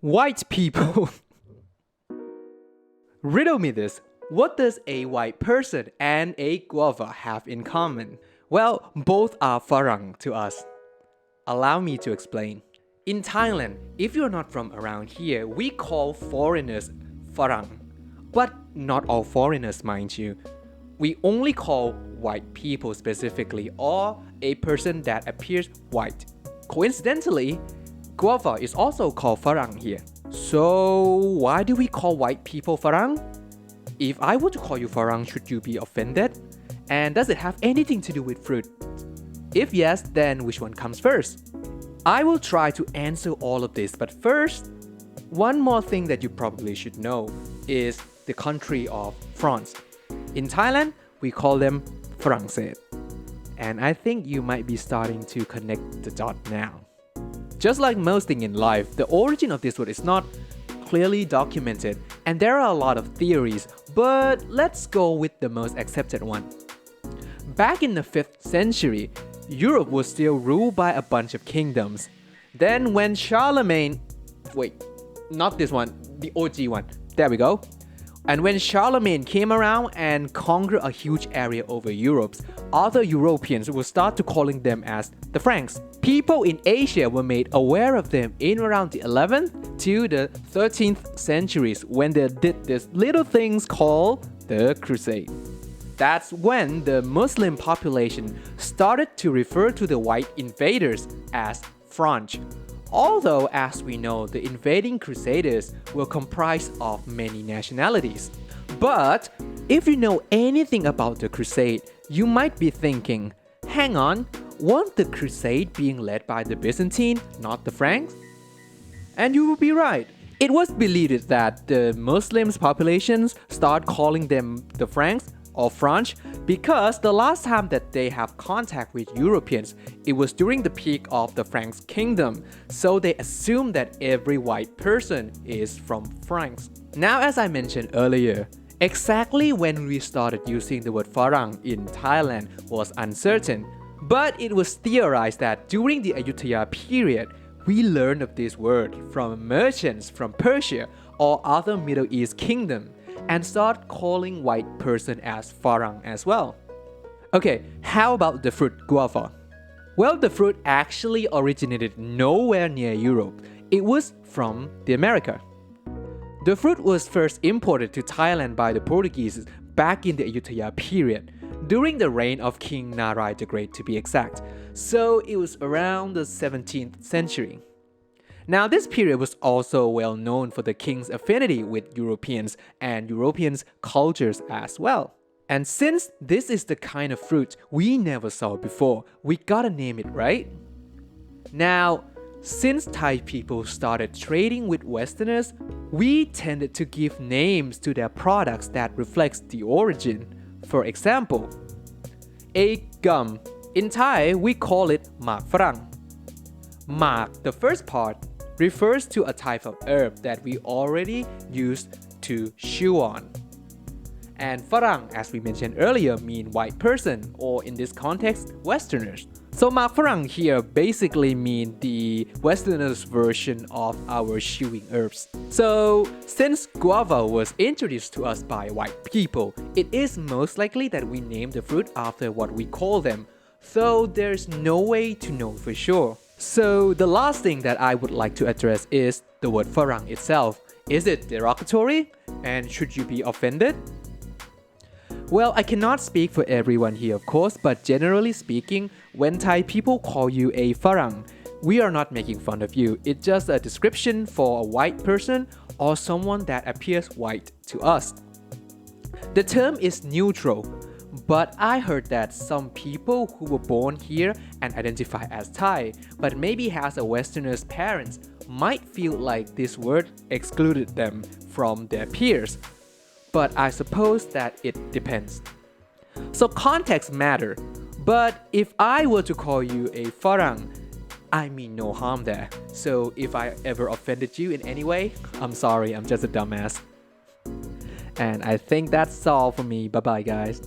White people. Riddle me this. What does a white person and a guava have in common? Well, both are Farang to us. Allow me to explain. In Thailand, if you're not from around here, we call foreigners Farang. But not all foreigners, mind you. We only call white people specifically, or a person that appears white. Coincidentally, guava is also called Farang here. So why do we call white people Farang? If I were to call you Farang, should you be offended? And does it have anything to do with fruit? If yes, then which one comes first? I will try to answer all of this, but first, one more thing that you probably should know is the country of France. In Thailand, we call them Français. And I think you might be starting to connect the dot now. Just like most things in life, the origin of this word is not clearly documented, and there are a lot of theories, but let's go with the most accepted one. Back in the 5th century, Europe was still ruled by a bunch of kingdoms. Then when Charlemagne... Wait, not this one, the OG one. There we go. And when Charlemagne came around and conquered a huge area over Europe, other Europeans would start to calling them as the Franks. People in Asia were made aware of them in around the 11th to the 13th centuries when they did this little things called the Crusade. That's when the Muslim population started to refer to the white invaders as French. Although, as we know, the invading crusaders were comprised of many nationalities. But if you know anything about the crusade, you might be thinking, hang on, weren't the crusade being led by the Byzantine, not the Franks? And you will be right. It was believed that the Muslims populations start calling them the Franks or French because the last time that they have contact with Europeans, it was during the peak of the Franks kingdom, so they assume that every white person is from France. Now, as I mentioned earlier, exactly when we started using the word Farang in Thailand was uncertain, but it was theorized that during the Ayutthaya period, we learned of this word from merchants from Persia or other Middle East kingdom, and start calling white person as Farang as well. Okay, how about the fruit guava? Well, the fruit actually originated nowhere near Europe. It was from the America. The fruit was first imported to Thailand by the Portuguese back in the Ayutthaya period, during the reign of King Narai the Great to be exact, so it was around the 17th century. Now, this period was also well known for the king's affinity with Europeans and Europeans' cultures as well. And since this is the kind of fruit we never saw before, we gotta name it, right? Now, since Thai people started trading with Westerners, we tended to give names to their products that reflects the origin. For example, a gum. In Thai, we call it mak farang. Mak, the first part, refers to a type of herb that we already used to chew on. And Farang, as we mentioned earlier, mean white person, or in this context, Westerners. So mak Farang here basically mean the Westerners version of our chewing herbs. So since guava was introduced to us by white people, it is most likely that we named the fruit after what we call them, though there's no way to know for sure. So the last thing that I would like to address is the word Farang itself. Is it derogatory? And should you be offended? Well, I cannot speak for everyone here, of course, but generally speaking, when Thai people call you a Farang, we are not making fun of you. It's just a description for a white person or someone that appears white to us. The term is neutral. But I heard that some people who were born here and identify as Thai, but maybe has a Westerner's parents, might feel like this word excluded them from their peers. But I suppose that it depends. So context matter, but if I were to call you a Farang, I mean no harm there. So if I ever offended you in any way, I'm sorry, I'm just a dumbass. And I think that's all for me. Bye bye guys.